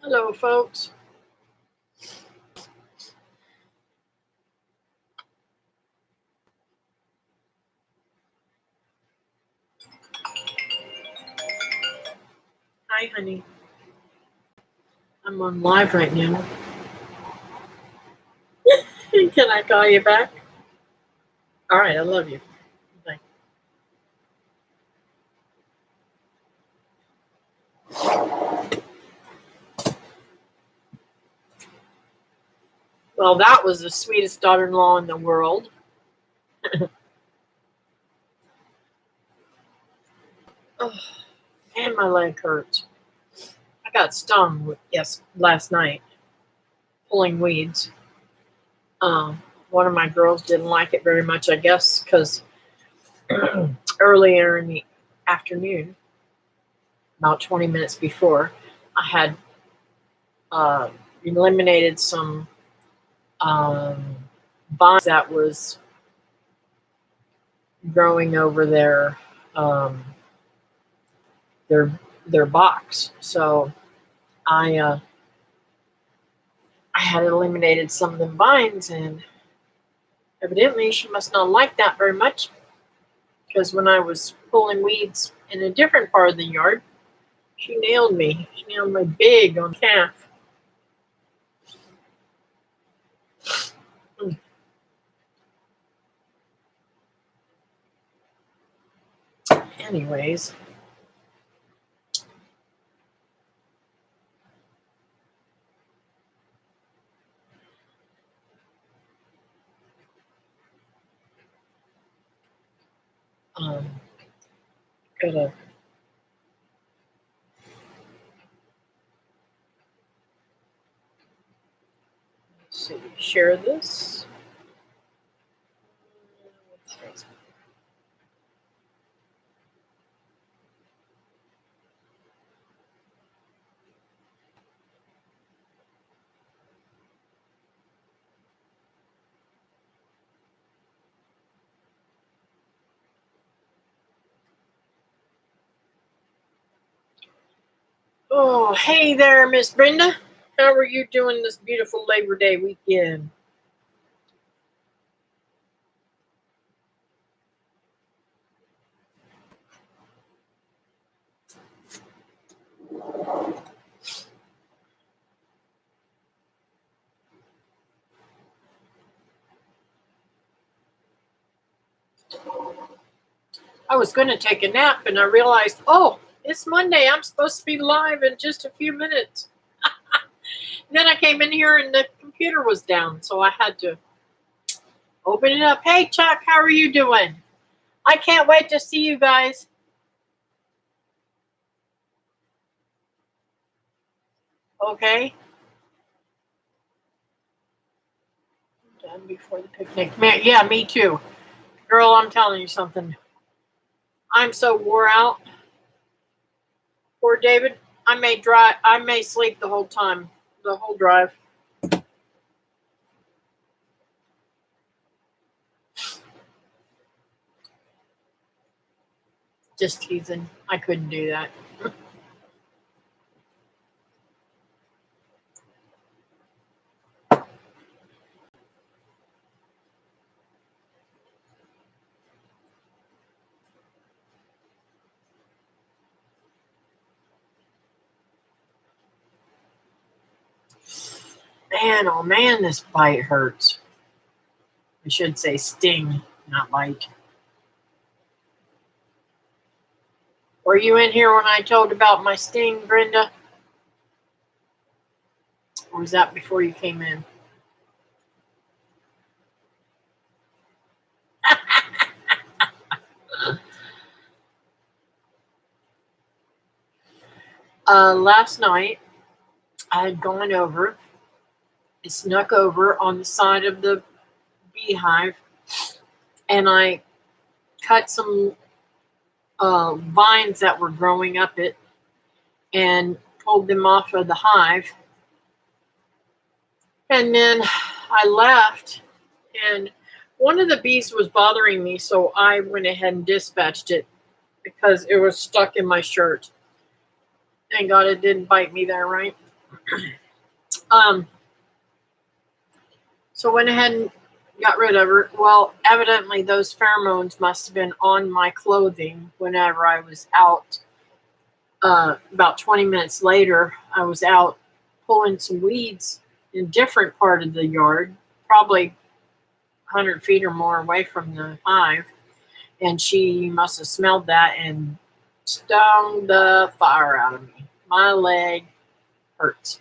Hello, folks. Hi, honey. I'm on live right now. Can I call you back? All right, I love you. Bye. Well, that was the sweetest daughter-in-law in the world. Oh, and my leg hurts. I got stung last night pulling weeds. One of my girls didn't like it very much, I guess, because earlier in the afternoon, about 20 minutes before, I had eliminated some vines that was growing over their box. So I had eliminated some of the vines, and evidently she must not like that very much, because when I was pulling weeds in a different part of the yard, she nailed me. She nailed me big on calf. Anyways, gotta share this. Oh, hey there, Miss Brenda. How are you doing this beautiful Labor Day weekend? I was going to take a nap, and I realized, oh, it's Monday. I'm supposed to be live in just a few minutes. Then I came in here, and the computer was down, so I had to open it up. Hey, Chuck, how are you doing? I can't wait to see you guys. Okay. Done before the picnic. Man, yeah, me too. Girl, I'm telling you something. I'm so wore out. Poor David. I may sleep the whole time, the whole drive. Just teasing. I couldn't do that. Man, oh man, this bite hurts. I should say sting, not bite. Were you in here when I told about my sting, Brenda? Or was that before you came in? Last night, I had gone over, I snuck over on the side of the beehive, and I cut some vines that were growing up it and pulled them off of the hive. And then I left, and one of the bees was bothering me, so I went ahead and dispatched it because it was stuck in my shirt. Thank God it didn't bite me there, right? So went ahead and got rid of her. Well, evidently those pheromones must have been on my clothing whenever I was out. About 20 minutes later, I was out pulling some weeds in a different part of the yard, probably 100 feet or more away from the hive. And she must have smelled that and stung the fire out of me. My leg hurts.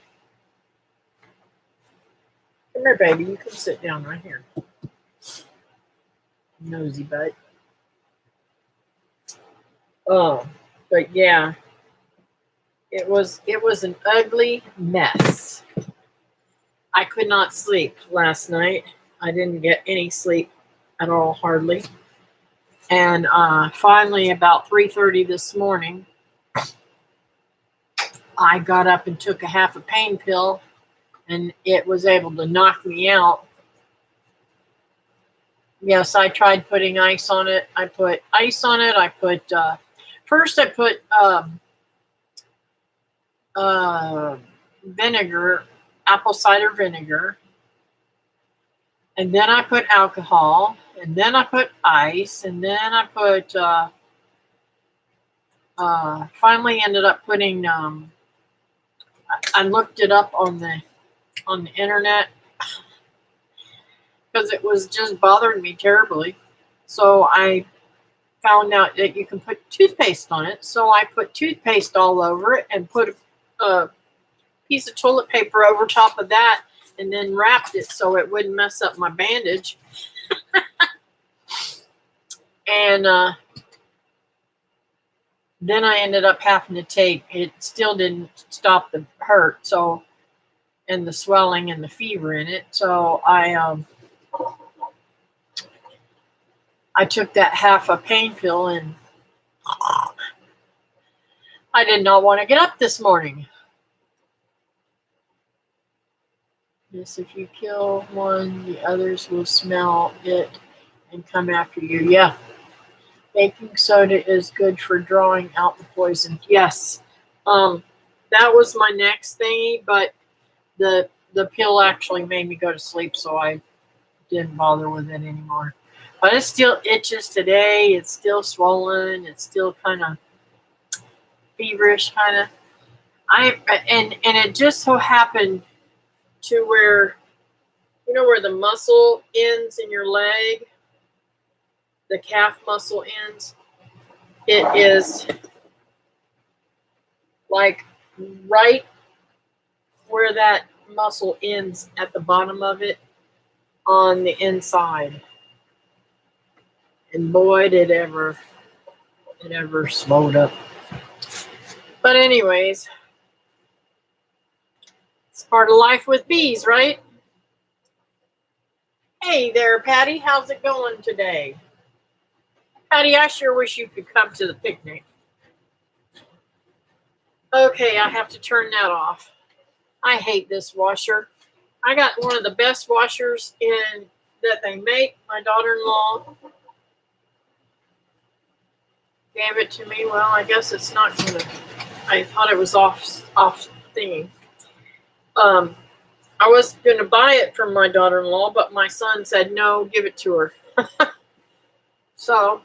Come here, baby. You can sit down right here. Nosy butt. Oh, but yeah, it was an ugly mess. I could not sleep last night. I didn't get any sleep at all, hardly. And finally, about 3:30 this morning, I got up and took a half a pain pill, and it was able to knock me out. Yes, I tried putting ice on it. I put ice on it. I put first I put vinegar, apple cider vinegar, and then I put alcohol, and then I put ice, and then I put finally ended up putting I looked it up on the internet because it was just bothering me terribly. So I found out that you can put toothpaste on it. So I put toothpaste all over it and put a piece of toilet paper over top of that, and then wrapped it so it wouldn't mess up my bandage. And then I ended up having to take it. Still didn't stop the hurt, so, and the swelling and the fever in it. So I took that half a pain pill, and I did not want to get up this morning. Yes, if you kill one, the others will smell it and come after you. Yeah. Baking soda is good for drawing out the poison. Yes. That was my next thingy, but the pill actually made me go to sleep, so I didn't bother with it anymore. But it still itches today. It's still swollen. It's still kind of feverish, kind of. And it just so happened to where, you know, where the muscle ends in your leg, the calf muscle ends. It is like right where that muscle ends at the bottom of it on the inside. And boy, did it ever swelled up. But anyways, it's part of life with bees, right? Hey there, Patty. How's it going today? Patty, I sure wish you could come to the picnic. Okay, I have to turn that off. I hate this washer. I got one of the best washers that they make. My daughter-in-law gave it to me. Well, I guess it's not gonna. I thought it was off thingy. I was gonna buy it from my daughter-in-law, but my son said no, give it to her. So,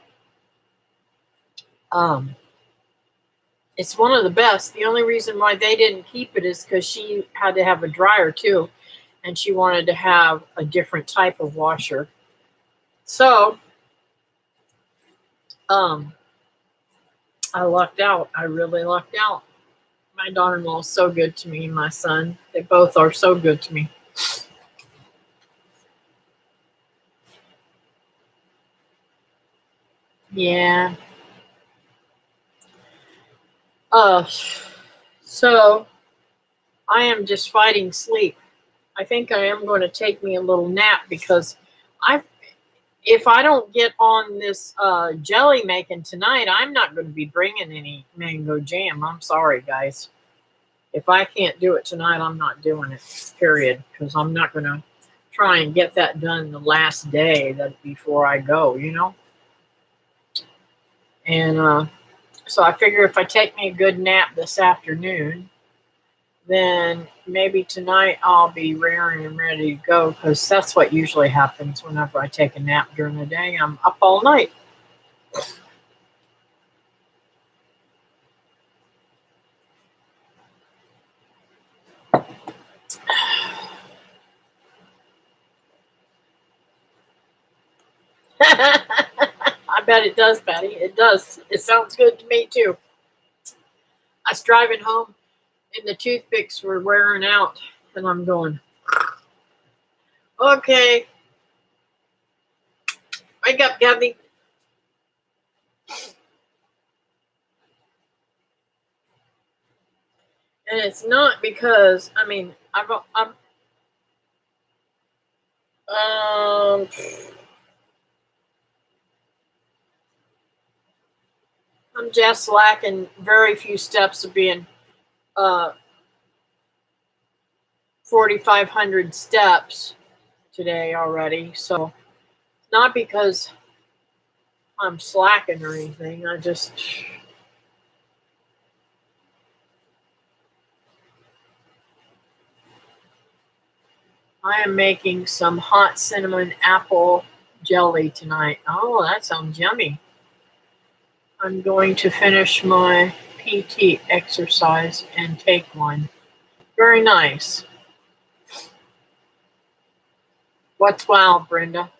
it's one of the best. The only reason why they didn't keep it is because she had to have a dryer too, and she wanted to have a different type of washer. So, I lucked out. I really lucked out. My daughter-in-law is so good to me, and my son. They both are so good to me. Yeah. So I am just fighting sleep. I think I am going to take me a little nap because if I don't get on this jelly making tonight, I'm not going to be bringing any mango jam. I'm sorry, guys. If I can't do it tonight, I'm not doing it, period, because I'm not going to try and get that done the last day before I go, you know? And so I figure if I take me a good nap this afternoon, then maybe tonight I'll be raring and ready to go because that's what usually happens whenever I take a nap during the day. I'm up all night. I bet it does, Betty. It does. It sounds good to me too. I was driving home and the toothpicks were wearing out, and I'm going, okay, wake up, Gabby. And it's not because um, I'm just lacking very few steps of being 4,500 steps today already. So not because I'm slacking or anything. I am making some hot cinnamon apple jelly tonight. Oh, that sounds yummy. I'm going to finish my PT exercise and take one. Very nice. What's wow, Brenda?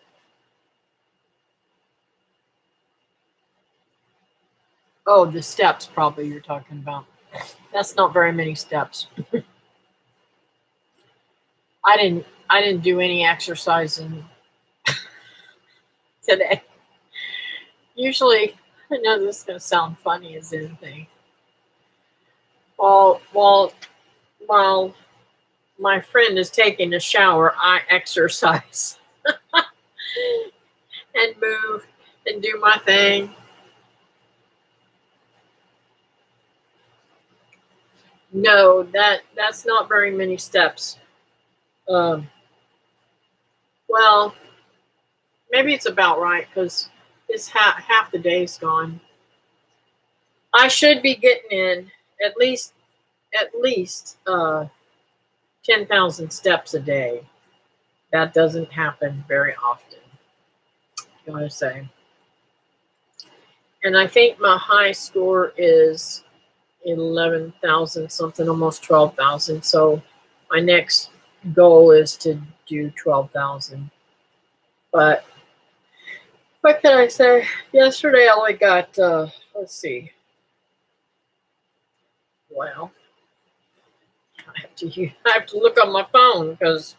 Oh, the steps probably you're talking about. That's not very many steps. I didn't do any exercising today. Usually, I know this is gonna sound funny as anything. While my friend is taking a shower, I exercise and move and do my thing. No, that's not very many steps. Um, well, maybe it's about right because it's half the day's gone. I should be getting in at least 10,000 steps a day. That doesn't happen very often, I gotta say. And I think my high score is 11,000 something, almost 12,000. So my next goal is to do 12,000. But what can I say? Yesterday I only got, let's see. Well, I have to look on my phone because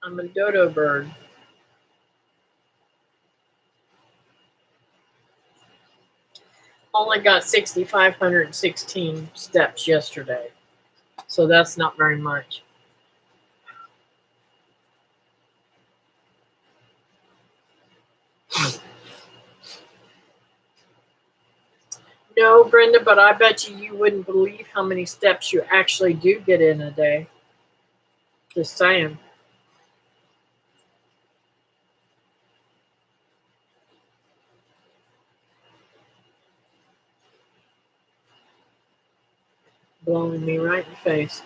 I'm a dodo bird. Only got 6,516 steps yesterday. So that's not very much. No, Brenda, but I bet you wouldn't believe how many steps you actually do get in a day. Just saying. Blowing me right in the face.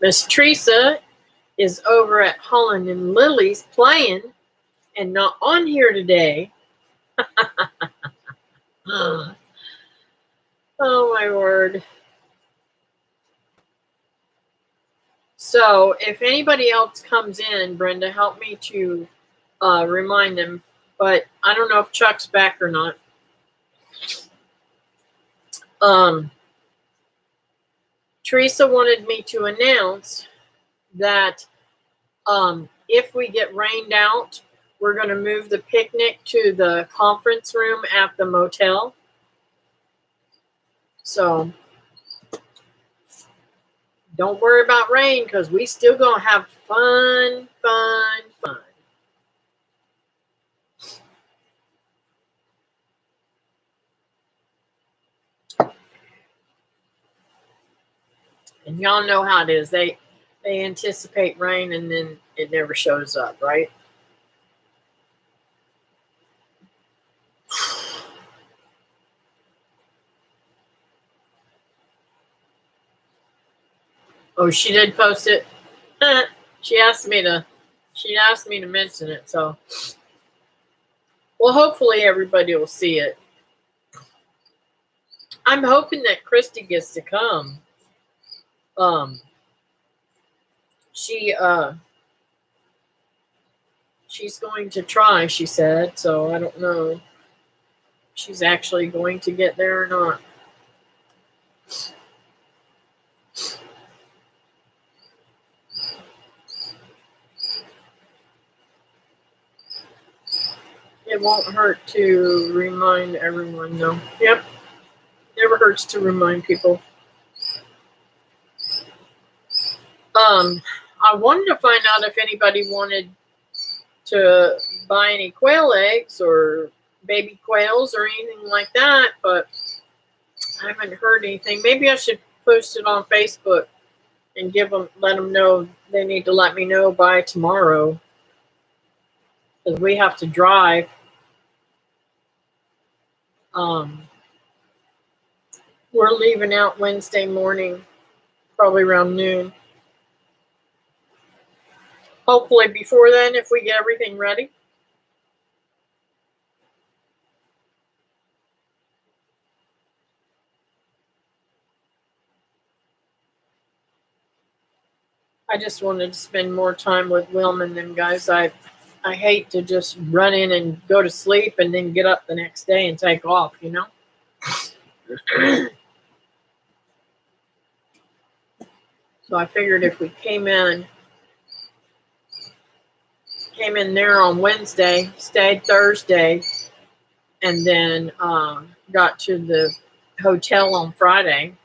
Miss Teresa is over at Holland and Lily's playing and not on here today. Oh my word. So if anybody else comes in, Brenda, help me to remind them. But I don't know if Chuck's back or not. Teresa wanted me to announce that if we get rained out, we're going to move the picnic to the conference room at the motel. So don't worry about rain because we still going to have fun. And y'all know how it is. They anticipate rain and then it never shows up, right? Oh, she did post it. She asked me to mention it, so well, hopefully everybody will see it. I'm hoping that Christy gets to come. She she's going to try, she said, so I don't know if she's actually going to get there or not. It won't hurt to remind everyone, though. Yep. Never hurts to remind people. I wanted to find out if anybody wanted to buy any quail eggs or baby quails or anything like that, but I haven't heard anything. Maybe I should post it on Facebook and let them know they need to let me know by tomorrow, because we have to drive. We're leaving out Wednesday morning, probably around noon. Hopefully before then, if we get everything ready. I just wanted to spend more time with Wilma and them guys. I hate to just run in and go to sleep and then get up the next day and take off, you know? So I figured if we came in there on Wednesday, stayed Thursday, and then got to the hotel on Friday.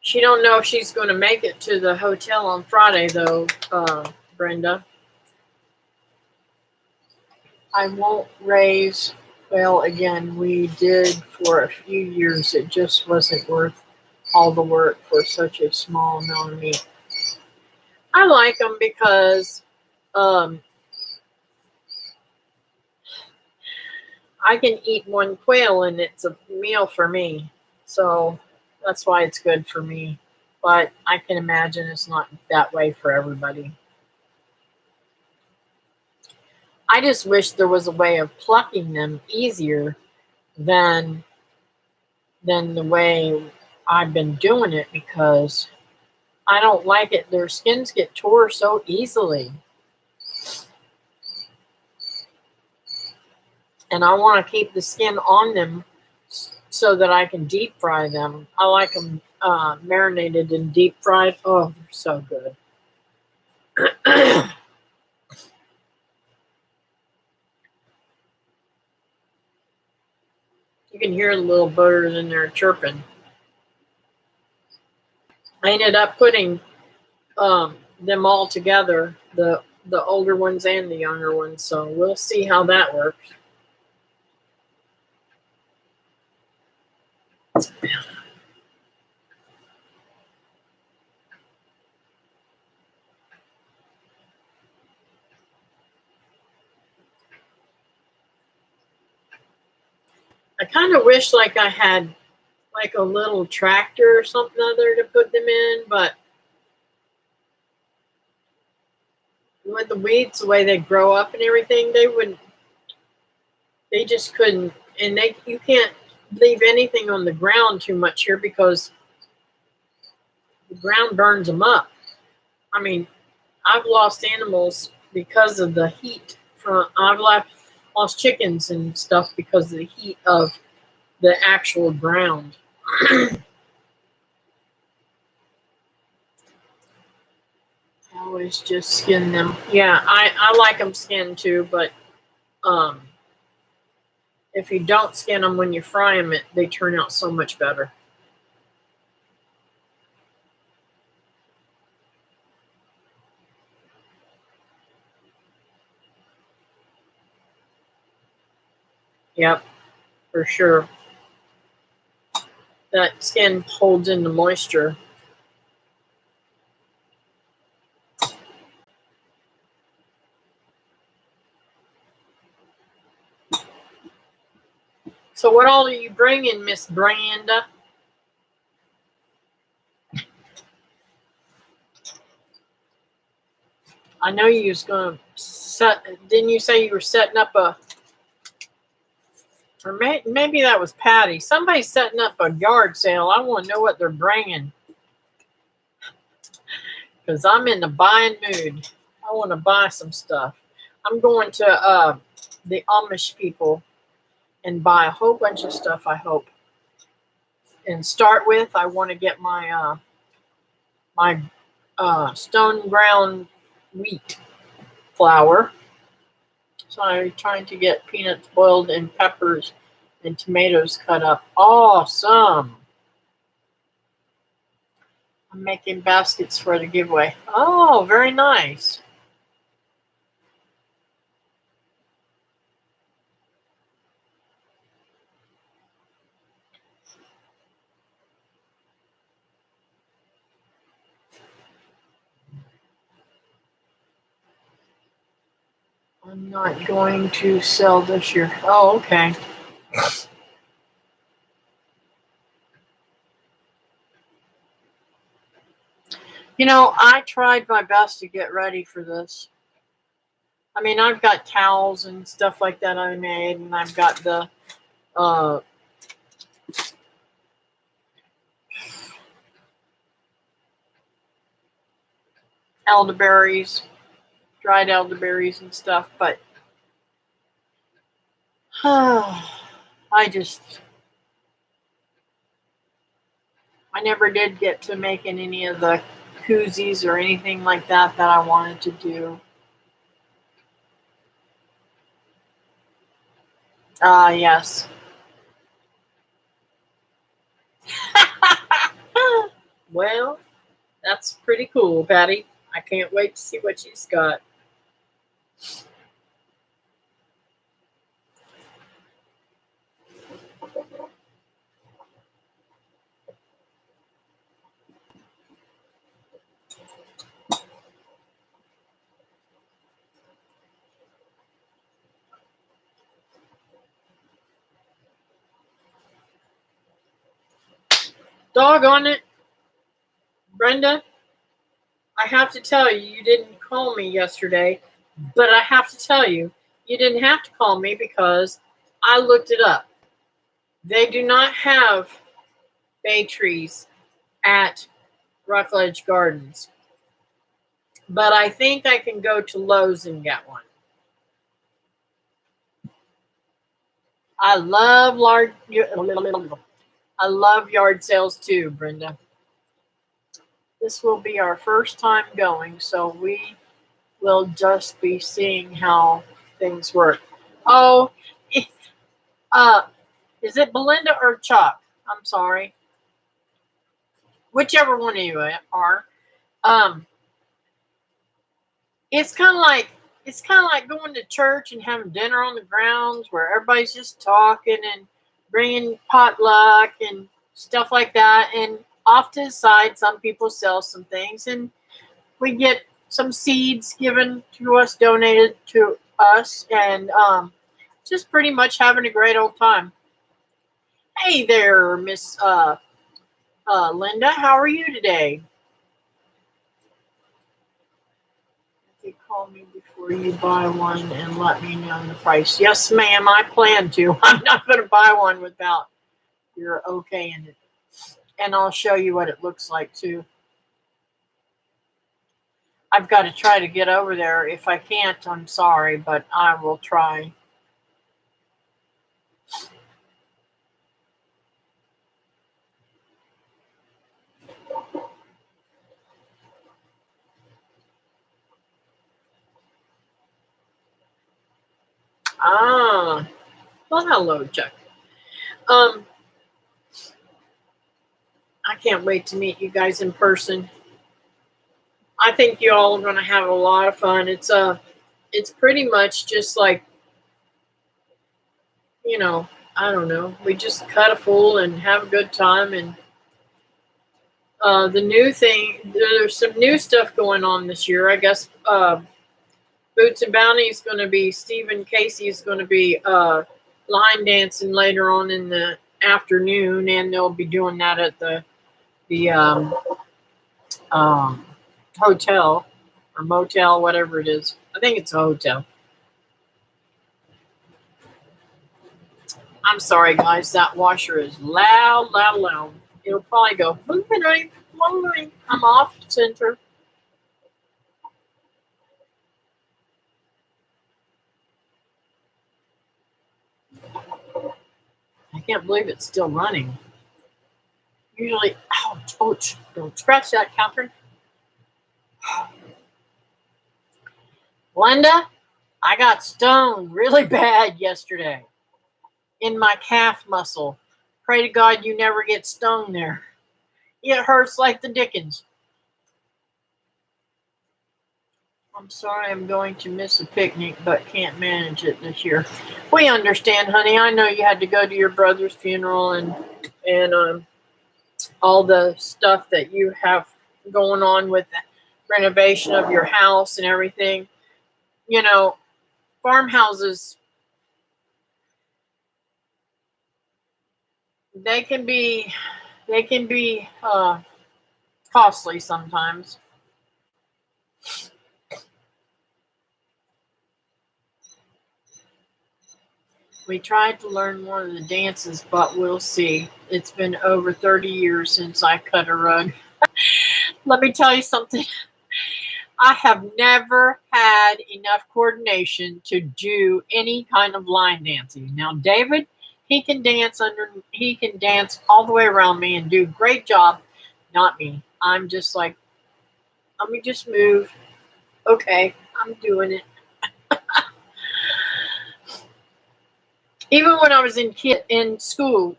She don't know if she's going to make it to the hotel on Friday, though, Brenda. I won't raise, well, again, we did for a few years. It just wasn't worth all the work for such a small amount of meat. I like them because I can eat one quail and it's a meal for me. So that's why it's good for me. But I can imagine it's not that way for everybody. I just wish there was a way of plucking them easier than the way I've been doing it, because I don't like it. Their skins get tore so easily. And I want to keep the skin on them so that I can deep fry them. I like them marinated and deep fried. Oh, they're so good. You can hear the little birds in there chirping. I ended up putting them all together, the older ones and the younger ones. So we'll see how that works. I kind of wish like I had like a little tractor or something other to put them in, but with the weeds, the way they grow up and everything, they just couldn't, and you can't leave anything on the ground too much here because the ground burns them up. I mean, I've lost animals because of the heat. I've lost chickens and stuff because of the heat of the actual ground. I always just skin them. Yeah, I like them skinned too, but if you don't skin them when you fry them, they turn out so much better. Yep, for sure. That skin holds in the moisture. So what all are you bringing, Miss Branda? I know you was going to set, didn't you say you were setting up a, or maybe that was Patty. Somebody's setting up a yard sale. I want to know what they're bringing. Because I'm in the buying mood. I want to buy some stuff. I'm going to the Amish people and buy a whole bunch of stuff, I hope. And start with, I want to get my stone ground wheat flour. So I'm trying to get peanuts boiled and peppers and tomatoes cut up. Awesome. I'm making baskets for the giveaway. Oh, very nice. I'm not going to sell this year. Oh, okay. You know, I tried my best to get ready for this. I mean, I've got towels and stuff like that I made, and I've got the elderberries, dried elderberries and stuff, but I never did get to making any of the koozies or anything like that I wanted to do. Yes. Well, that's pretty cool, Patty. I can't wait to see what she's got. Doggone it. Brenda, I have to tell you, you didn't call me yesterday, but I have to tell you, you didn't have to call me because I looked it up. They do not have bay trees at Rockledge Gardens, but I think I can go to Lowe's and get one. I love yard sales too, Brenda. This will be our first time going, so we will just be seeing how things work. Oh, is it Belinda or Chuck? I'm sorry. Whichever one of you are. It's kind of like going to church and having dinner on the grounds where everybody's just talking and bringing potluck and stuff like that. And off to the side, some people sell some things, and we get some seeds given to us, donated to us, and just pretty much having a great old time. Hey there, Miss Linda. How are you today? You call me before you buy one and let me know the price. Yes, ma'am, I plan to. I'm not going to buy one without your okay in it. And I'll show you what it looks like too. I've got to try to get over there. If I can't, I'm sorry, but I will try. Well, hello, Chuck. I can't wait to meet you guys in person. I think you all are going to have a lot of fun. It's pretty much just like, I don't know. We just cut a fool and have a good time. And the new thing, there's some new stuff going on this year. I guess Boots and Bounty is going to be, Stephen Casey is going to be line dancing later on in the afternoon, and they'll be doing that at the um, hotel or motel, whatever it is. I think it's a hotel. I'm sorry, guys. That washer is loud, loud, loud. It'll probably go. I'm off center. I can't believe it's still running. Usually, ouch, ouch. Don't scratch that, Catherine. Linda, I got stoned really bad yesterday in my calf muscle. Pray to God you never get stoned there. It hurts like the dickens. I'm sorry I'm going to miss a picnic, but can't manage it this year. We understand, honey. I know you had to go to your brother's funeral and all the stuff that you have going on with the renovation of your house and everything. You know, farmhouses, they can be costly sometimes. We tried to learn one of the dances, but we'll see. It's been over 30 years since I cut a rug. Let me tell you something. I have never had enough coordination to do any kind of line dancing. Now, David, he can dance all the way around me and do a great job. Not me. I'm just like, let me just move. Okay, I'm doing it. Even when I was in school,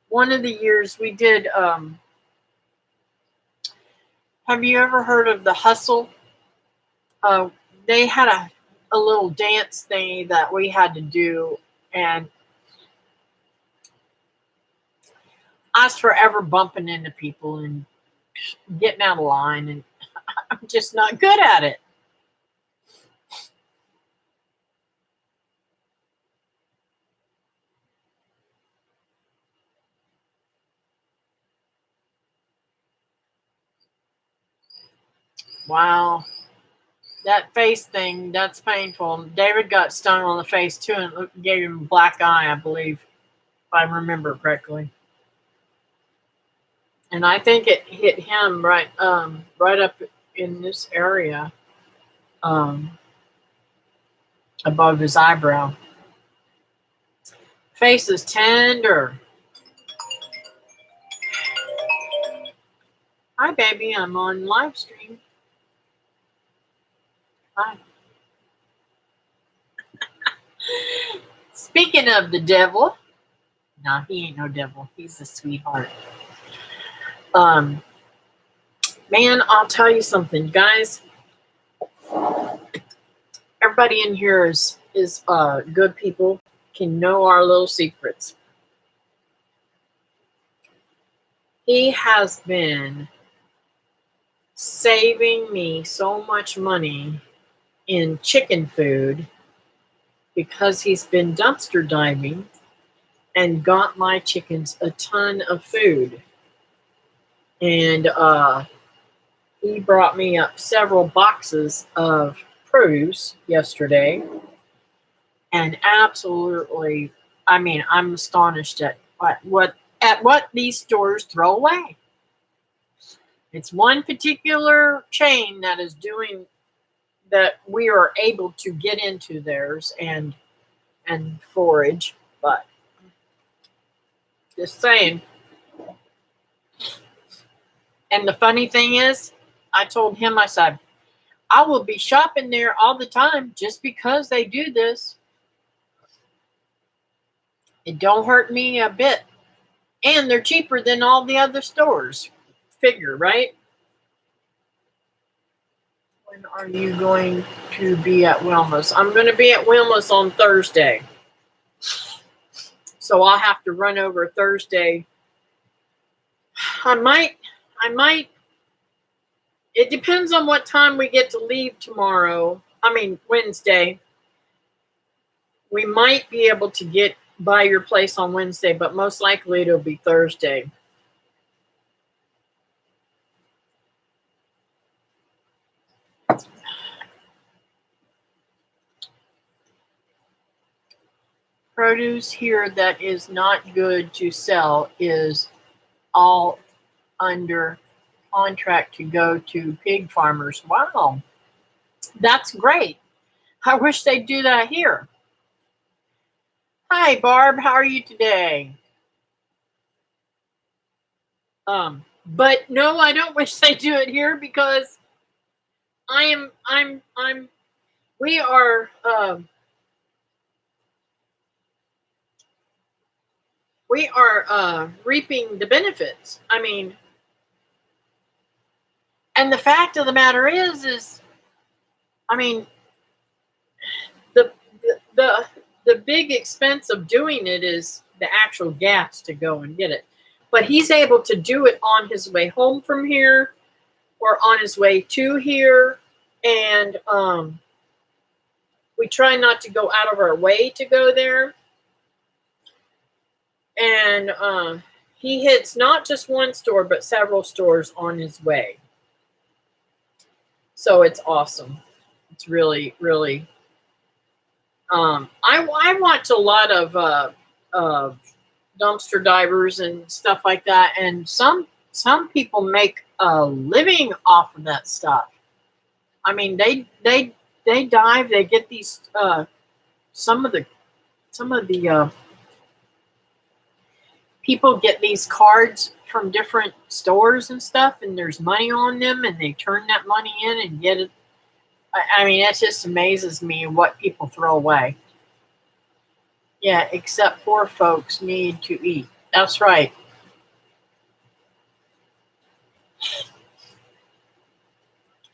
one of the years we did. Have you ever heard of the hustle? Uh, they had a little dance thing that we had to do, and I was forever bumping into people and getting out of line, and I'm just not good at it. Wow. That face thing, that's painful. David got stung on the face too, and it gave him a black eye, I believe, if I remember correctly. And I think it hit him right up in this area, um, above his eyebrow. Face is tender. Hi, baby. I'm on live stream. Hi. Speaking of the devil, no, he ain't no devil. He's a sweetheart. Um, Man, I'll tell you something, guys. Everybody in here is good people, can know our little secrets. He has been saving me so much money in chicken food because he's been dumpster diving and got my chickens a ton of food. And he brought me up several boxes of produce yesterday. And absolutely, I mean, I'm astonished at what these stores throw away. It's one particular chain that is doing that. We are able to get into theirs and forage, but just saying. And the funny thing is, I told him, I said, I will be shopping there all the time just because they do this. It don't hurt me a bit. And they're cheaper than all the other stores. Figure, right? When are you going to be at Wilma's? I'm going to be at Wilma's on Thursday. So I'll have to run over Thursday. I might. It depends on what time we get to leave tomorrow. I mean, Wednesday. We might be able to get by your place on Wednesday, but most likely it'll be Thursday. Produce here that is not good to sell is all under contract to go to pig farmers. Wow, that's great. I wish they'd do that here. Hi, Barb. How are you today? But no, I don't wish they do it here because we are reaping the benefits. I mean, and the fact of the matter is, I mean, the the big expense of doing it is the actual gas to go and get it. But he's able to do it on his way home from here or on his way to here. And we try not to go out of our way to go there. And he hits not just one store, but several stores on his way. So it's awesome. It's really, really. I watch a lot of dumpster divers and stuff like that, and some people make a living off of that stuff. I mean, they dive, they get these some of the people get these cards from different stores and stuff, and there's money on them, and they turn that money in and get it. I mean, it just amazes me what people throw away. Yeah, except poor folks need to eat. That's right.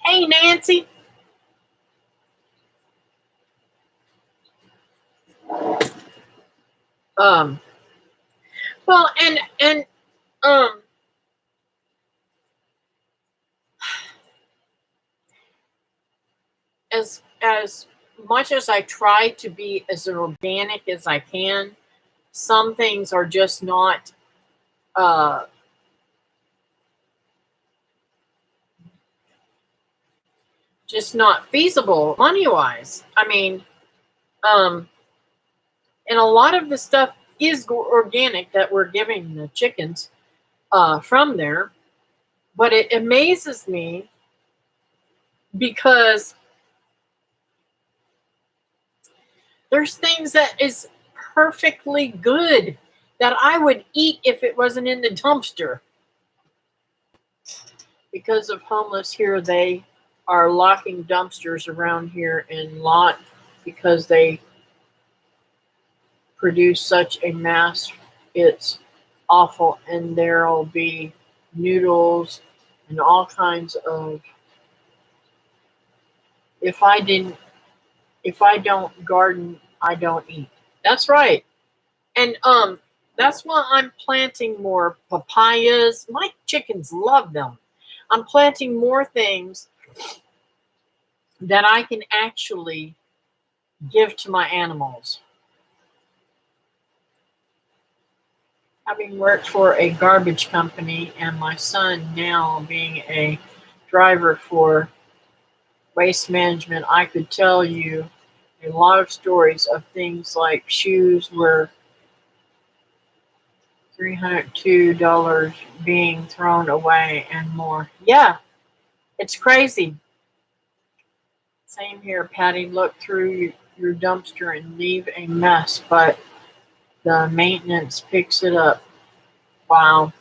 Hey, Nancy. Well, and as much as I try to be as organic as I can, some things are just not feasible money wise. I mean, and a lot of the stuff is organic that we're giving the chickens from there, but it amazes me because there's things that is perfectly good that I would eat if it wasn't in the dumpster. Because of homeless here, they are locking dumpsters around here in lot because they produce such a mass. It's awful, and there'll be noodles and all kinds of. If I don't garden, I don't eat. That's right. And that's why I'm planting more papayas. My chickens love them. I'm planting more things that I can actually give to my animals. Having worked for a garbage company and my son now being a driver for waste management, I could tell you a lot of stories of things like shoes were $302 being thrown away and more. Yeah, it's crazy. Same here, Patty. Look through your dumpster and leave a mess, but the maintenance picks it up. Wow.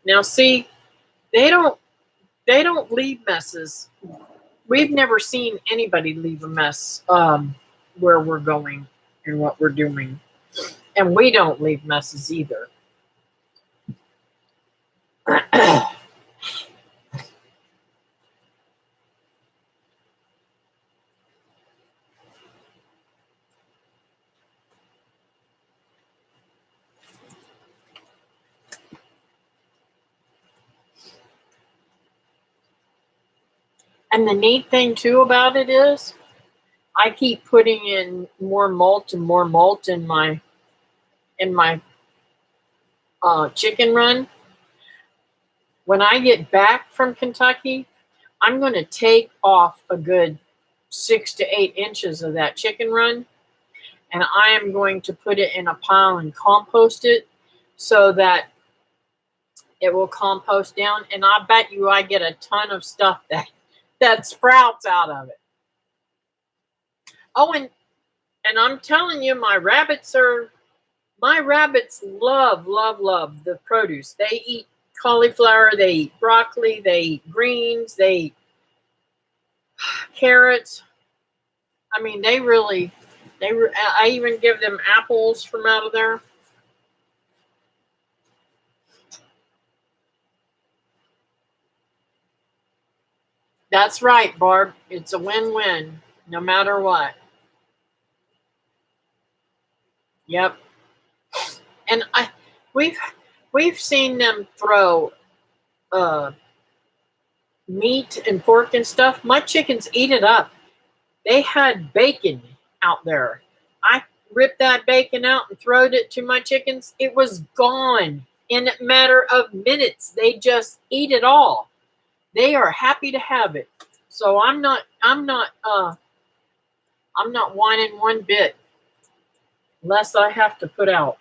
Now see, they don't leave messes. We've never seen anybody leave a mess where we're going and what we're doing. And we don't leave messes either. And the neat thing too about it is I keep putting in more malt and more malt in my chicken run. When I get back from Kentucky, I'm going to take off a good 6 to 8 inches of that chicken run, and I am going to put it in a pile and compost it so that it will compost down. And I bet you I get a ton of stuff that sprouts out of it. Oh, and I'm telling you, my rabbits love the produce. They eat cauliflower, they eat broccoli, they eat greens, they eat carrots. I mean, I even give them apples from out of there. That's right, Barb. It's a win-win, no matter what. Yep. And we've seen them throw meat and pork and stuff. My chickens eat it up. They had bacon out there. I ripped that bacon out and throwed it to my chickens. It was gone in a matter of minutes. They just eat it all. They are happy to have it. So I'm not whining one bit, less I have to put out.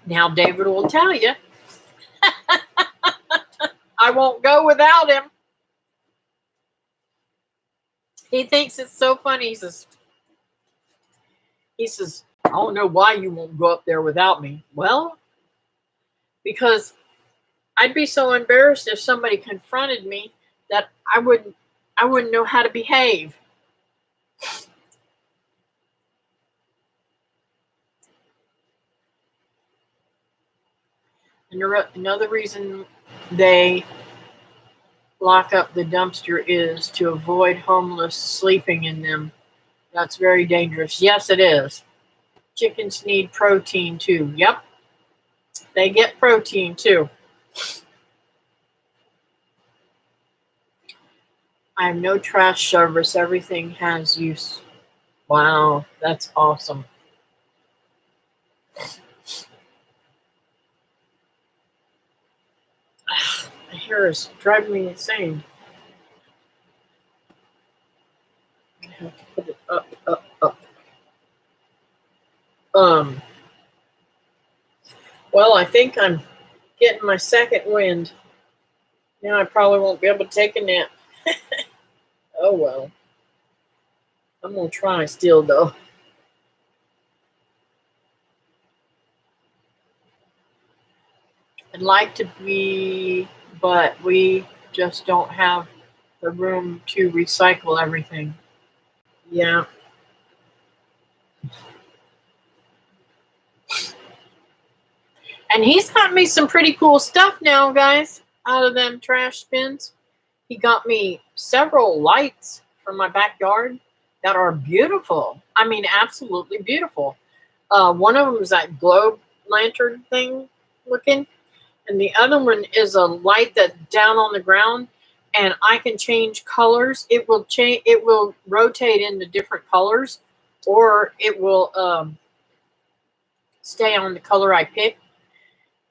Now David will tell you I won't go without him. He thinks it's so funny. He says, I don't know why you won't go up there without me. Well, because I'd be so embarrassed if somebody confronted me that I wouldn't know how to behave. And another reason they lock up the dumpster is to avoid homeless sleeping in them. That's very dangerous. Yes, it is. Chickens need protein too. Yep. They get protein too. I have no trash service. Everything has use. Wow, that's awesome. The hair is driving me insane. I have to put it up. Well, I think I'm getting my second wind. Now I probably won't be able to take a nap. Oh well. I'm gonna try still though. I'd like to be, but we just don't have the room to recycle everything. Yeah. And he's got me some pretty cool stuff now, guys, out of them trash bins. He got me several lights for my backyard that are beautiful. I mean, absolutely beautiful. One of them is that globe lantern thing looking, and the other one is a light that's down on the ground, and I can change colors. It will change. It will rotate into different colors, or it will stay on the color I pick.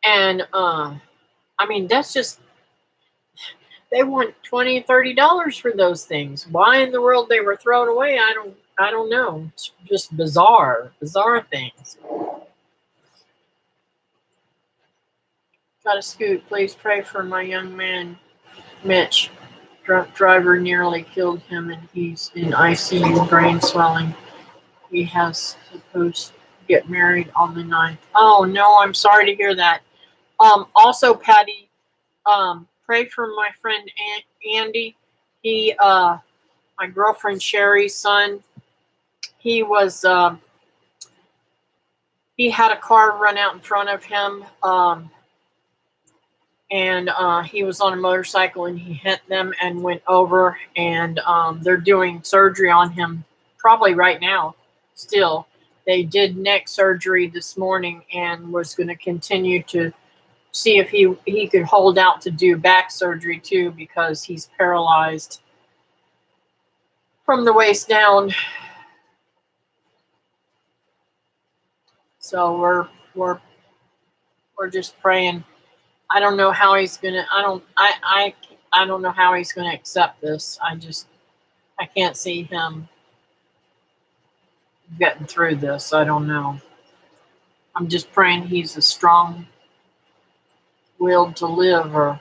And I mean, that's just, they want $20 and $30 for those things. Why in the world they were thrown away? I don't know. It's just bizarre things. Got a scoot. Please pray for my young man, Mitch. Drunk driver nearly killed him, and he's in ICU, brain swelling. He has supposed to get married on the 9th. Oh no, I'm sorry to hear that. Also, Patty, pray for my friend Andy. He, my girlfriend Sherry's son. He was, he had a car run out in front of him, and he was on a motorcycle and he hit them and went over. And they're doing surgery on him, probably right now. Still, they did neck surgery this morning and was going to continue to see if he could hold out to do back surgery too, because he's paralyzed from the waist down. So we're just praying. I don't know how he's gonna. I don't know how he's gonna accept this. I can't see him getting through this. I don't know. I'm just praying he's a strong willed to live or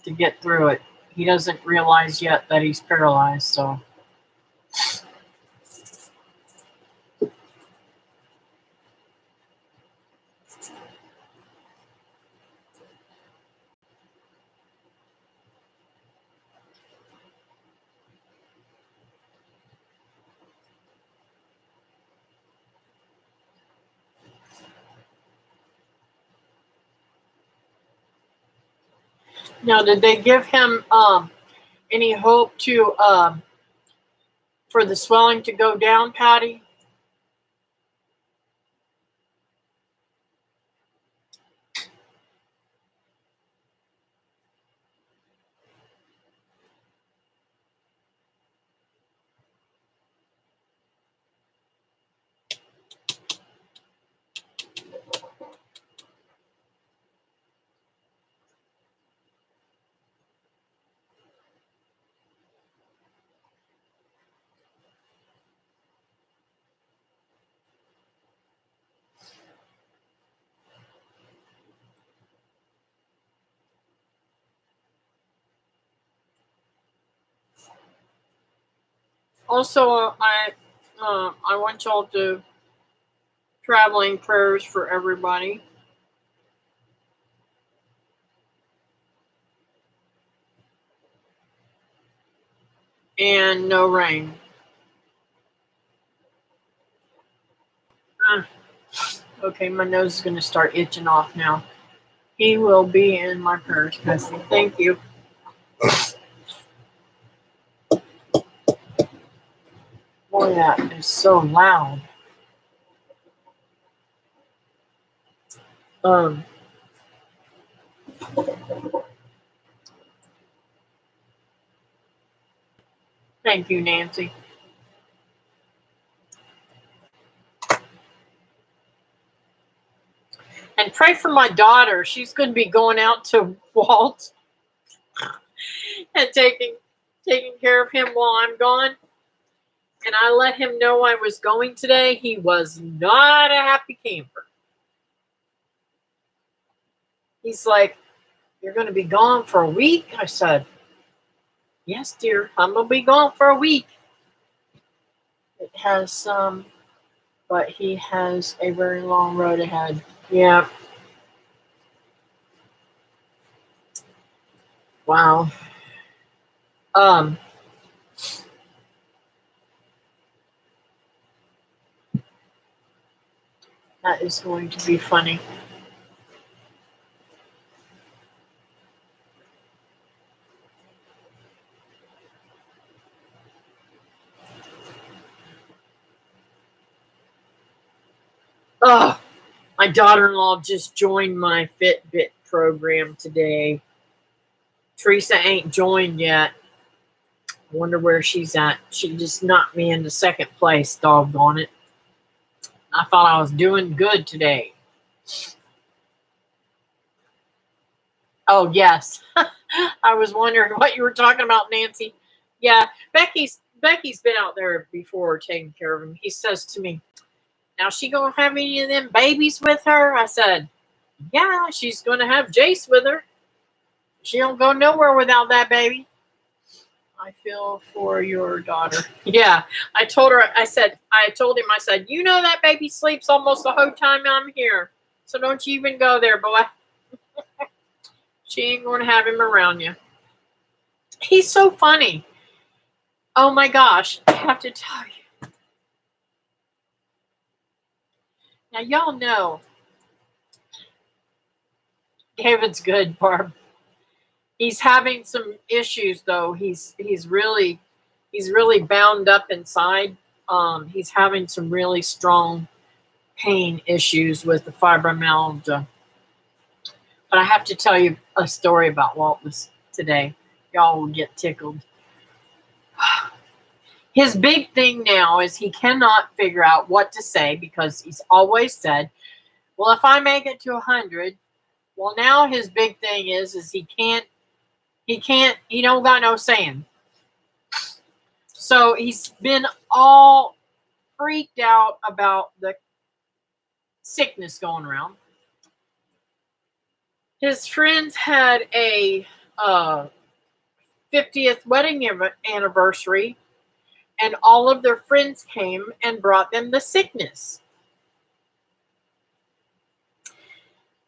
to get through it. He doesn't realize yet that he's paralyzed. So. Now, did they give him any hope to for the swelling to go down, Patty? Also, I want y'all to traveling prayers for everybody. And no rain. Okay, my nose is going to start itching off now. He will be in my prayers, Bessie. Thank you. Boy, that is so loud. Thank you, Nancy. And pray for my daughter. She's going to be going out to Walt and taking care of him while I'm gone. And I let him know I was going today. He was not a happy camper. He's like, "You're going to be gone for a week?" I said, "Yes, dear. I'm going to be gone for a week." It has some, but he has a very long road ahead. Yeah. Wow. That is going to be funny. Oh, my daughter-in-law just joined my Fitbit program today. Teresa ain't joined yet. I wonder where she's at. She just knocked me into second place, doggone it. I thought I was doing good today. Oh, yes. I was wondering what you were talking about, Nancy. Yeah, Becky's been out there before taking care of him. He says to me, "Now she gonna have any of them babies with her?" I said, "Yeah, she's gonna have Jace with her. She don't go nowhere without that baby." I feel for your daughter. Yeah, I told him, I said, "You know that baby sleeps almost the whole time I'm here. So don't you even go there, boy." She ain't going to have him around you. He's so funny. Oh my gosh, I have to tell you. Now y'all know David's good, Barb. He's having some issues though. He's really bound up inside. He's having some really strong pain issues with the fibromyalgia. But I have to tell you a story about Walt this today. Y'all will get tickled. His big thing now is he cannot figure out what to say because he's always said, well, if I make it to 100, well, now his big thing is he don't got no saying. So he's been all freaked out about the sickness going around. His friends had a 50th wedding anniversary, and all of their friends came and brought them the sickness.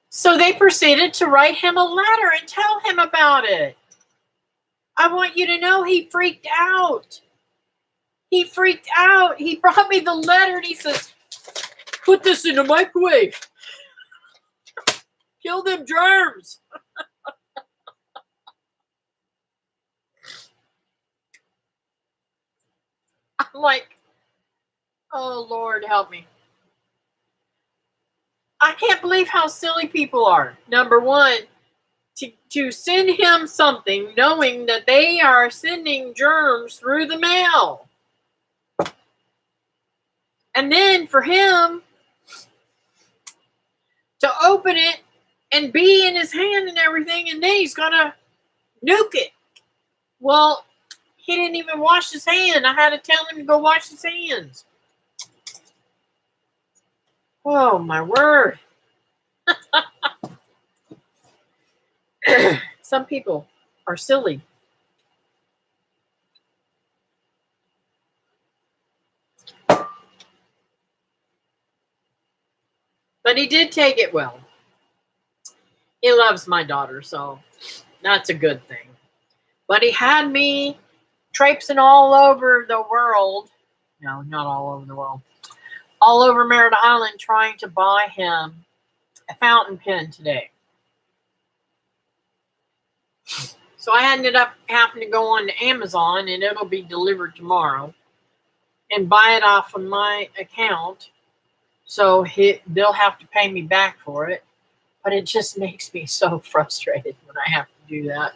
So they proceeded to write him a letter and tell him about it. I want you to know he freaked out. He freaked out. He brought me the letter and he says, put this in the microwave. Kill them germs. I'm like, oh, Lord, help me. I can't believe how silly people are. Number one, to send him something knowing that they are sending germs through the mail. And then for him to open it and be in his hand and everything, and then he's going to nuke it. Well, he didn't even wash his hand. I had to tell him to go wash his hands. Oh, my word. Some people are silly. But he did take it well. He loves my daughter, so that's a good thing. But he had me traipsing all over the world. No, not all over the world. All over Merritt Island trying to buy him a fountain pen today. So I ended up having to go on to Amazon, and it'll be delivered tomorrow, and buy it off of my account. So they'll have to pay me back for it. But it just makes me so frustrated when I have to do that.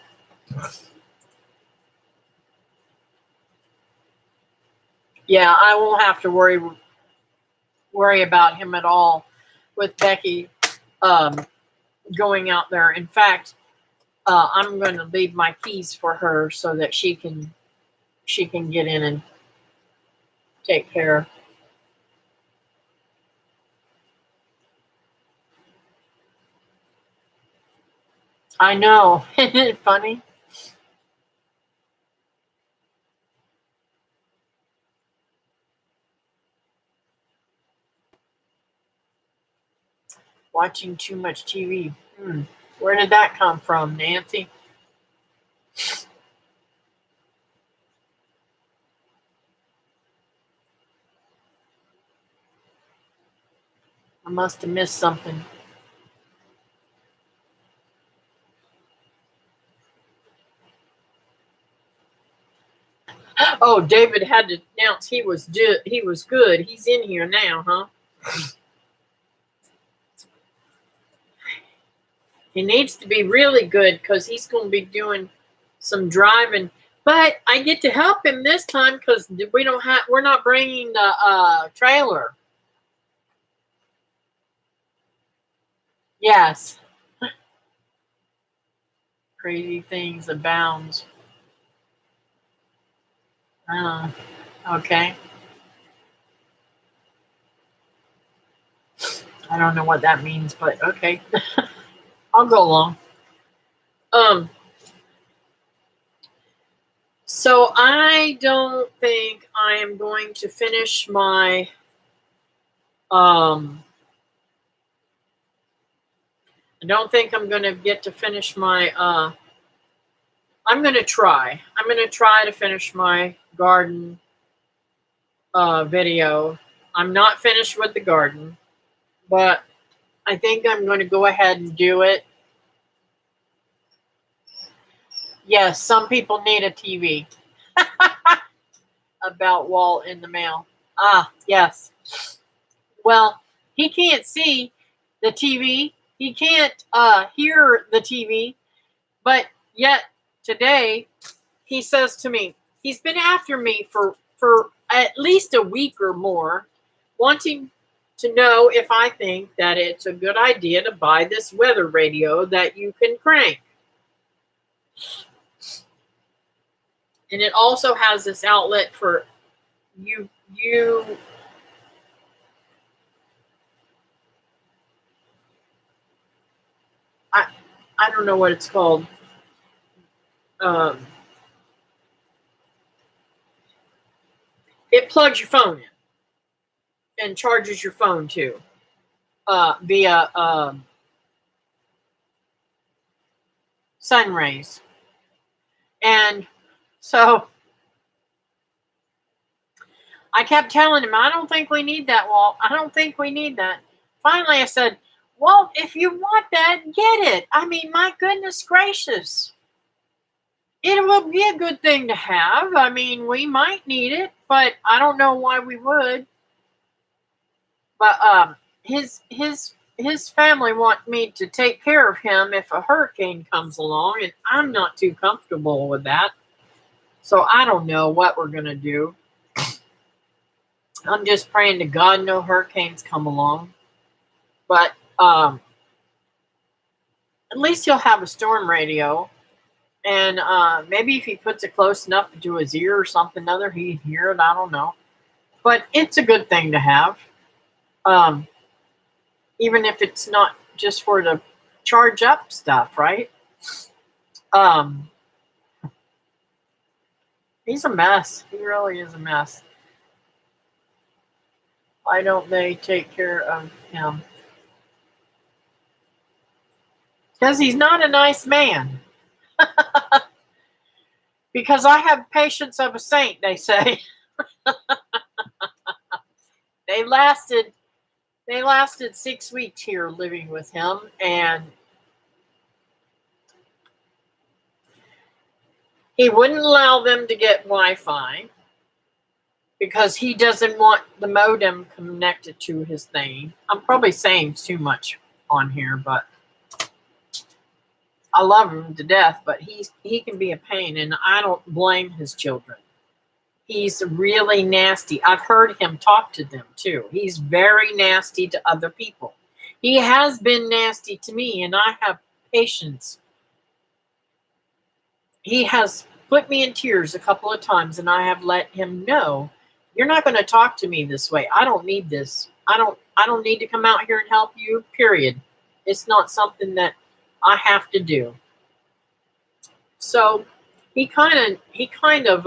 Yeah, I won't have to worry about him at all with Becky going out there. In fact, I'm going to leave my keys for her so that she can get in and take care. I know. Isn't it funny? Watching too much TV. Where did that come from, Nancy? I must have missed something. Oh, David had to announce he was good. He's in here now, huh? He needs to be really good because he's going to be doing some driving. But I get to help him this time because we're not bringing the trailer. Yes. Crazy things abound. Okay. I don't know what that means, but okay. I'll go along. So I don't think I am going to finish my I don't think I'm going to get to finish my I'm going to try. I'm going to try to finish my garden video. I'm not finished with the garden, but I think I'm going to go ahead and do it. Yes, some people need a TV. About Walt in the mail. Ah, yes. Well, he can't see the TV He can't hear the TV, but yet today he says to me, he's been after me for at least a week or more, wanting to know if I think that it's a good idea to buy this weather radio that you can crank. And it also has this outlet for you I don't know what it's called. It plugs your phone in and charges your phone too via sun rays. And so I kept telling him, I don't think we need that, Walt. I don't think we need that. Finally, I said, Walt, if you want that, get it. I mean, my goodness gracious. It will be a good thing to have. I mean, we might need it, but I don't know why we would. But his family want me to take care of him if a hurricane comes along, and I'm not too comfortable with that. So I don't know what we're gonna do. I'm just praying to God no hurricanes come along. But at least he'll have a storm radio. And maybe if he puts it close enough to his ear or something other, he'd hear it. I don't know. But it's a good thing to have. Even if it's not just for the charge up stuff, right? He's a mess. He really is a mess. Why don't they take care of him? Because he's not a nice man. Because I have patience of a saint, they say. They lasted 6 weeks here living with him, and he wouldn't allow them to get Wi-Fi because he doesn't want the modem connected to his thing. I'm probably saying too much on here, but I love him to death, but he can be a pain, and I don't blame his children. He's really nasty. I've heard him talk to them too. He's very nasty to other people. He has been nasty to me, and I have patience. He has put me in tears a couple of times, and I have let him know, you're not going to talk to me this way. I don't need this. I don't need to come out here and help you, period. It's not something that I have to do. So he kind of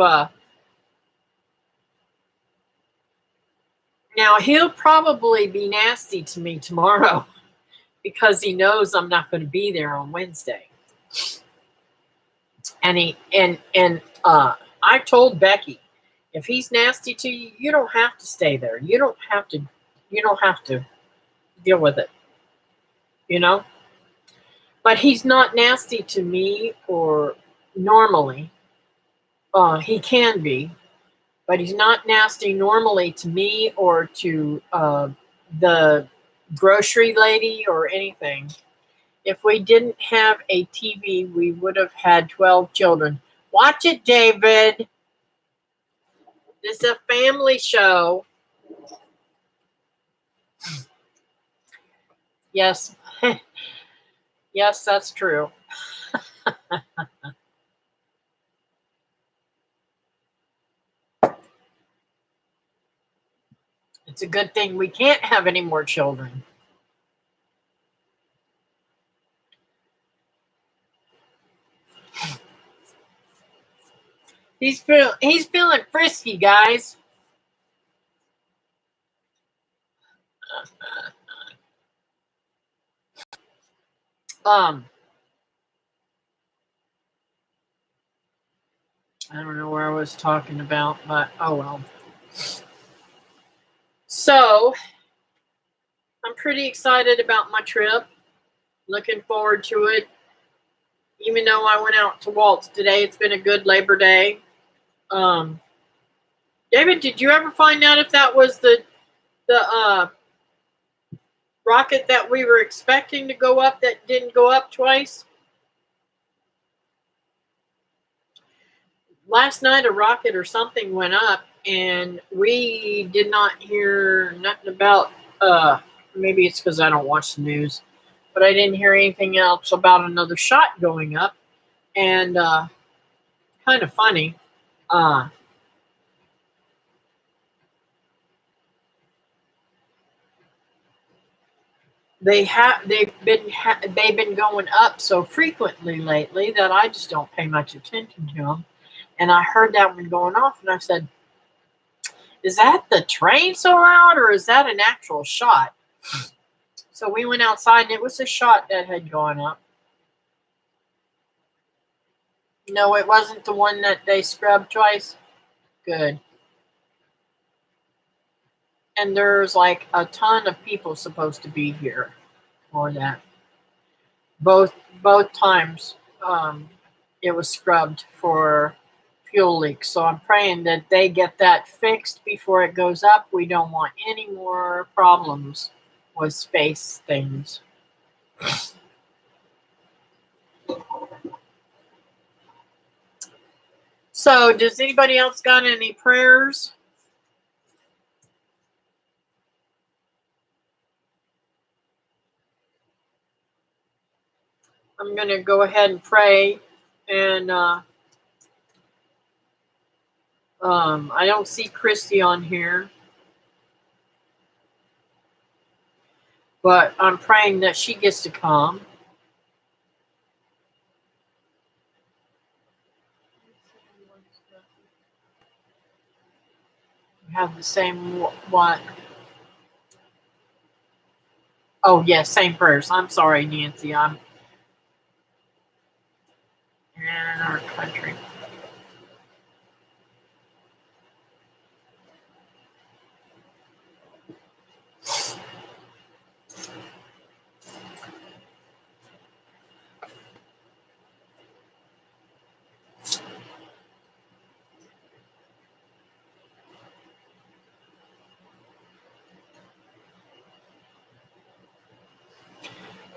now he'll probably be nasty to me tomorrow because he knows I'm not going to be there on Wednesday. And I told Becky, if he's nasty to you, you don't have to stay there. You don't have to deal with it. You know? But he's not nasty to me or normally. He can be, but he's not nasty normally to me or to the grocery lady or anything. If we didn't have a TV, we would have had 12 children. Watch it, David. This is a family show. Yes. Yes, that's true. It's a good thing we can't have any more children. He's feeling frisky, guys. I don't know where I was talking about, but oh well. So, I'm pretty excited about my trip. Looking forward to it. Even though I went out to Walt's today, it's been a good Labor Day. David, did you ever find out if that was the rocket that we were expecting to go up that didn't go up twice. Last night a rocket or something went up and we did not hear nothing about maybe it's because I don't watch the news, but I didn't hear anything else about another shot going up. And kind of funny, they've been going up so frequently lately that I just don't pay much attention to them. And I heard that one going off, and I said, "Is that the train so loud, or is that an actual shot?" So we went outside, and it was a shot that had gone up. No, it wasn't the one that they scrubbed twice. Good. And there's like a ton of people supposed to be here for that. Both times, it was scrubbed for fuel leaks. So I'm praying that they get that fixed before it goes up. We don't want any more problems with space things. So does anybody else got any prayers? I'm going to go ahead and pray. And I don't see Christy on here. But I'm praying that she gets to come. We have the same what? Oh, yes, same prayers. I'm sorry, Nancy. I'm in our country.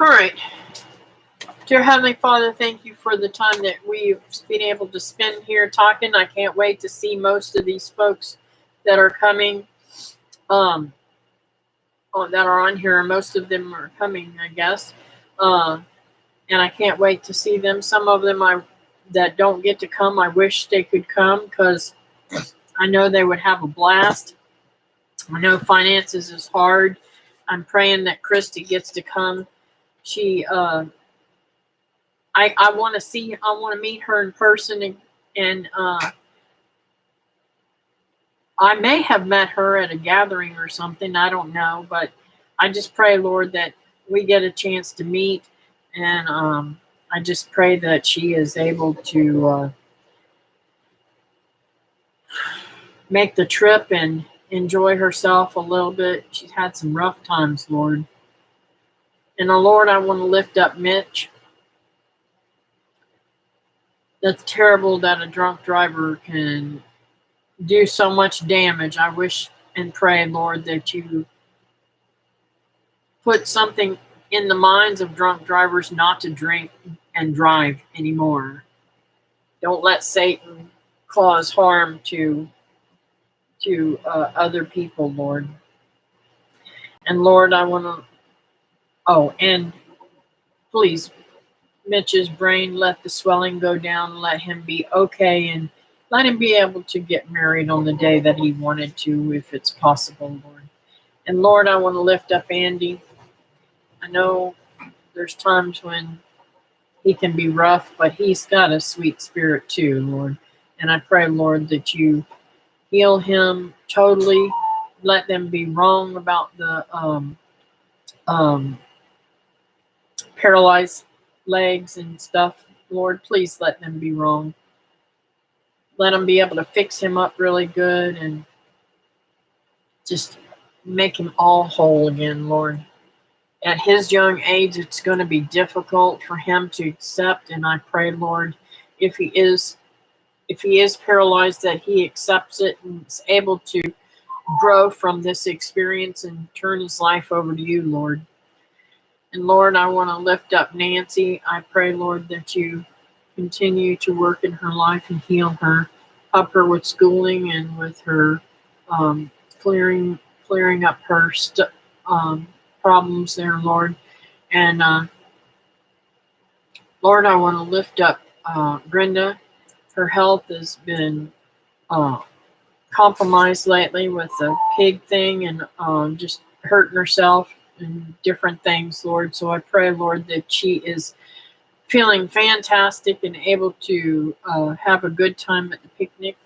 All right. Dear Heavenly Father, thank you for the time that we've been able to spend here talking. I can't wait to see most of these folks that are coming, that are on here. Most of them are coming, I guess. And I can't wait to see them. Some of them that don't get to come, I wish they could come because I know they would have a blast. I know finances is hard. I'm praying that Christy gets to come. She, I want to meet her in person, and I may have met her at a gathering or something. I don't know, but I just pray, Lord, that we get a chance to meet, and I just pray that she is able to make the trip and enjoy herself a little bit. She's had some rough times, Lord. And Lord, I want to lift up Mitch. That's terrible that a drunk driver can do so much damage. I wish and pray, Lord, that you put something in the minds of drunk drivers not to drink and drive anymore. Don't let Satan cause harm to other people, Lord. And Lord, I want to, and please, Mitch's brain, let the swelling go down, let him be okay, and let him be able to get married on the day that he wanted to, if it's possible, Lord. And Lord, I want to lift up Andy. I know there's times when he can be rough, but he's got a sweet spirit too, Lord. And I pray, Lord, that you heal him totally. Let them be wrong about the paralyzed legs and stuff. Lord, please let them be wrong. Let them be able to fix him up really good and just make him all whole again, Lord. At his young age, it's going to be difficult for him to accept, and I pray, Lord, if he is paralyzed, that he accepts it and is able to grow from this experience and turn his life over to you, Lord. And Lord, I want to lift up Nancy. I pray, Lord, that you continue to work in her life and heal her, help her with schooling and with her um, clearing up her problems there, Lord. And Lord, I want to lift up Brenda. Her health has been uh, compromised lately with the pig thing and just hurting herself and different things, Lord. So I pray, Lord, that she is feeling fantastic and able to have a good time at the picnic.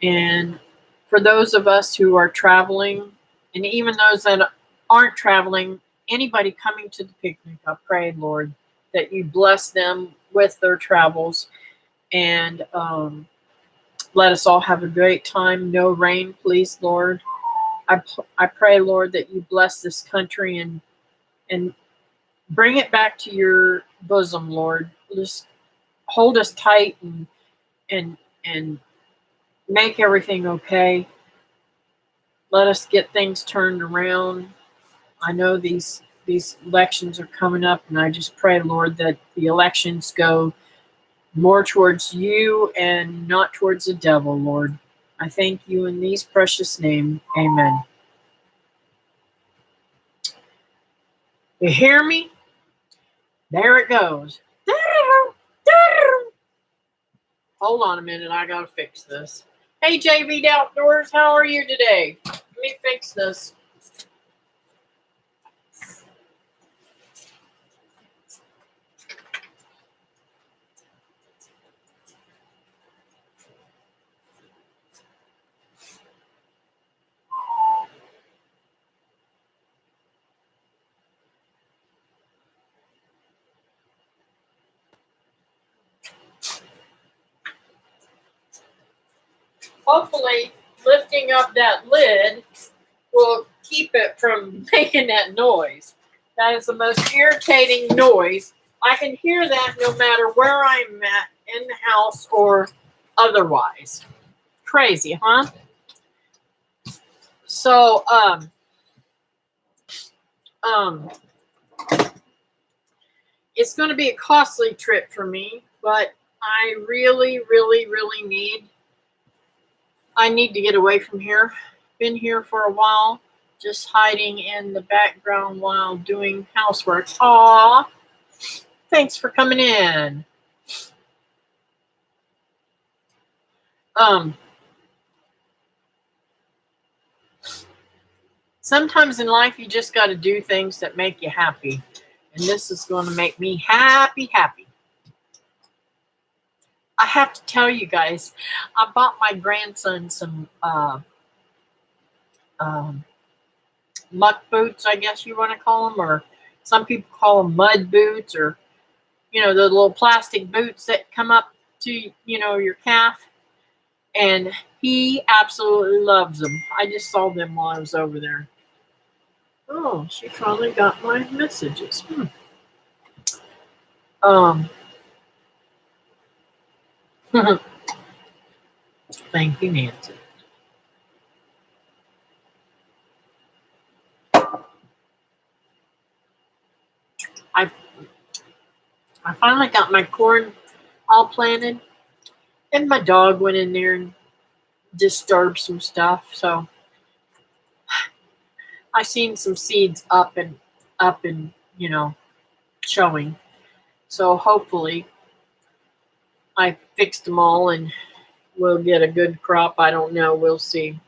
And for those of us who are traveling, and even those that aren't traveling, anybody coming to the picnic, I pray, Lord, that you bless them with their travels and let us all have a great time. No rain, please, Lord. I pray, Lord, that you bless this country and bring it back to your bosom, Lord. Just hold us tight and and make everything okay. Let us get things turned around. I know these elections are coming up, and I just pray, Lord, that the elections go more towards you and not towards the devil, Lord. I thank you in these precious name. Amen. You hear me? There it goes. Hold on a minute. I got to fix this. Hey, JV Outdoors, how are you today? Let me fix this. Hopefully, lifting up that lid will keep it from making that noise. That is the most irritating noise. I can hear that no matter where I'm at, in the house or otherwise. Crazy, huh? So, it's going to be a costly trip for me, but I really, really, really need to get away from here. Been here for a while, just hiding in the background while doing housework. Aw, thanks for coming in. Sometimes in life you just got to do things that make you happy, and this is going to make me happy. I have to tell you guys, I bought my grandson some muck boots, I guess you want to call them, or some people call them mud boots, or the little plastic boots that come up to your calf. And he absolutely loves them. I just saw them while I was over there. Oh, she finally got my messages. Thank you, Nancy. I finally got my corn all planted, and my dog went in there and disturbed some stuff. So I seen some seeds up and showing. So hopefully I fixed them all and we'll get a good crop. I don't know. We'll see.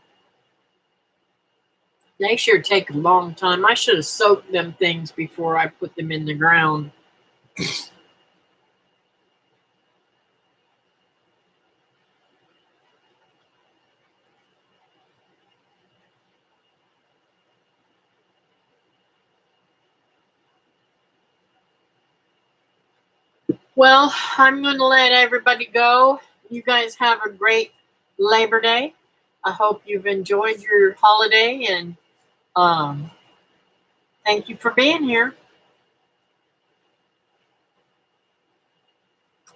They sure take a long time. I should have soaked them things before I put them in the ground. Well, I'm going to let everybody go. You guys have a great Labor Day. I hope you've enjoyed your holiday, and thank you for being here.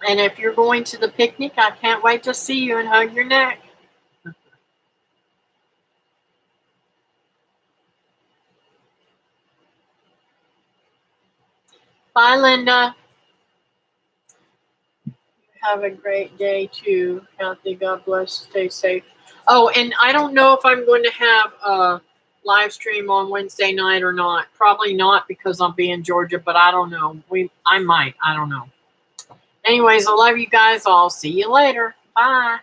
And if you're going to the picnic, I can't wait to see you and hug your neck. Bye, Linda. Have a great day too, Kathy. God bless. Stay safe. Oh, and I don't know if I'm going to have a live stream on Wednesday night or not. Probably not because I'll be in Georgia, but I don't know. I might. I don't know. Anyways, I love you guys. I'll see you later. Bye.